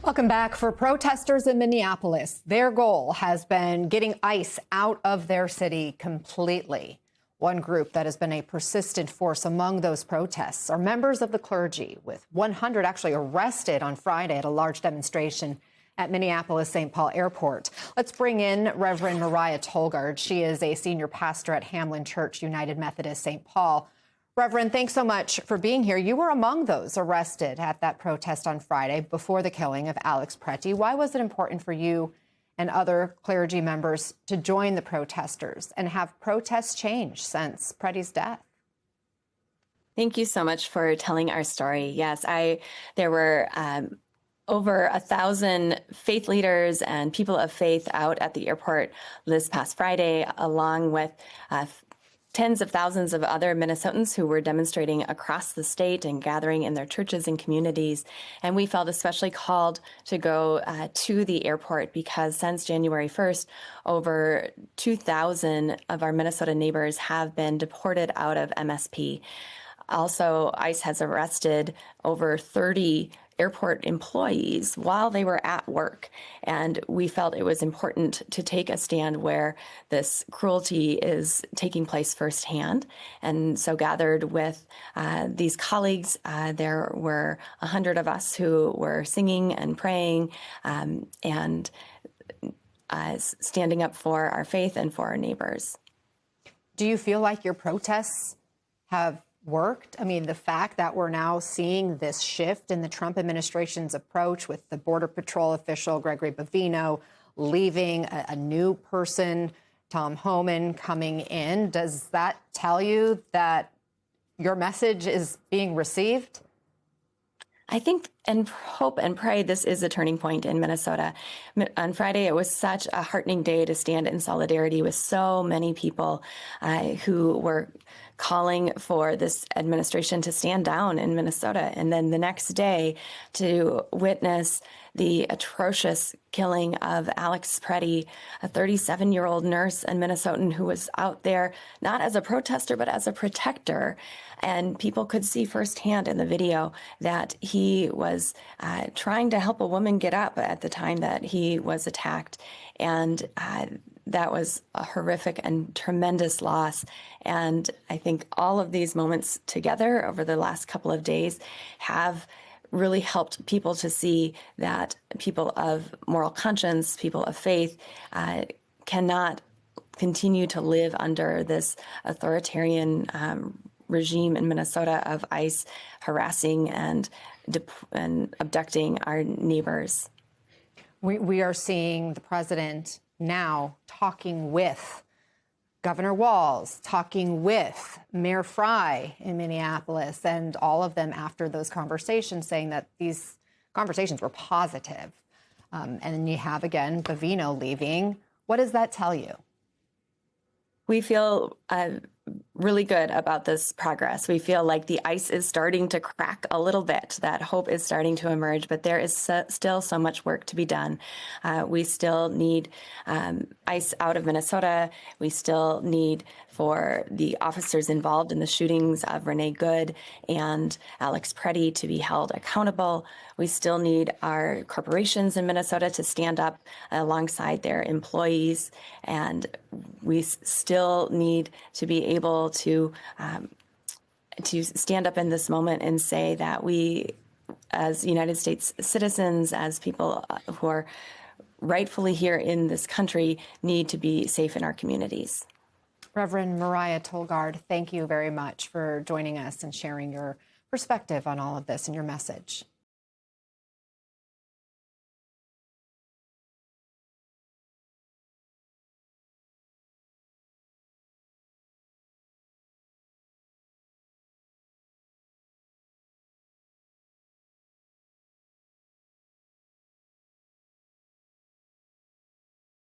Welcome back. For protesters in Minneapolis, their goal has been getting ICE out of their city completely. One group that has been a persistent force among those protests are members of the clergy, with 100 actually arrested on Friday at a large demonstration at Minneapolis-St. Paul Airport. Let's bring in Reverend Mariah Tolgard. She is a senior pastor at Hamlin Church United Methodist St. Paul. Reverend, thanks so much for being here. You were among those arrested at that protest on Friday before the killing of Alex Pretty. Why was it important for you and other clergy members to join the protesters, and have protests changed since Pretty's death? Thank you so much for telling our story. Yes, there were over 1,000 faith leaders and people of faith out at the airport this past Friday, along with tens of thousands of other Minnesotans who were demonstrating across the state and gathering in their churches and communities. And we felt especially called to go to the airport because since January 1st, over 2,000 of our Minnesota neighbors have been deported out of MSP. Also, ICE has arrested over 30 airport employees while they were at work. And we felt it was important to take a stand where this cruelty is taking place firsthand. And so gathered with these colleagues, there were 100 of us who were singing and praying and standing up for our faith and for our neighbors. Do you feel like your protests have worked? I mean, the fact that we're now seeing this shift in the Trump administration's approach with the Border Patrol official, Gregory Bavino, leaving, a new person, Tom Homan, coming in, does that tell you that your message is being received? I think and hope and pray this is a turning point in Minnesota. On Friday, it was such a heartening day to stand in solidarity with so many people who were calling for this administration to stand down in Minnesota. And then the next day to witness the atrocious killing of Alex Pretty, a 37-year-old nurse and Minnesotan who was out there not as a protester, but as a protector. And people could see firsthand in the video that he was trying to help a woman get up at the time that he was attacked. And that was a horrific and tremendous loss. And I think all of these moments together over the last couple of days have really helped people to see that people of moral conscience, people of faith, cannot continue to live under this authoritarian regime in Minnesota of ICE harassing and abducting our neighbors. We are seeing the president now talking with Governor Walz, talking with Mayor Frey in Minneapolis, and all of them after those conversations saying that these conversations were positive. And then you have, again, Bavino leaving. What does that tell you? We feel really good about this progress. We feel like the ice is starting to crack a little bit, that hope is starting to emerge, but there is still so much work to be done. We still need ICE out of Minnesota. We still need for the officers involved in the shootings of Renee Good and Alex Pretty to be held accountable. We still need our corporations in Minnesota to stand up alongside their employees, and we still need to be able to stand up in this moment and say that we, as United States citizens, as people who are rightfully here in this country, need to be safe in our communities. Reverend Mariah Tolgard, thank you very much for joining us and sharing your perspective on all of this and your message.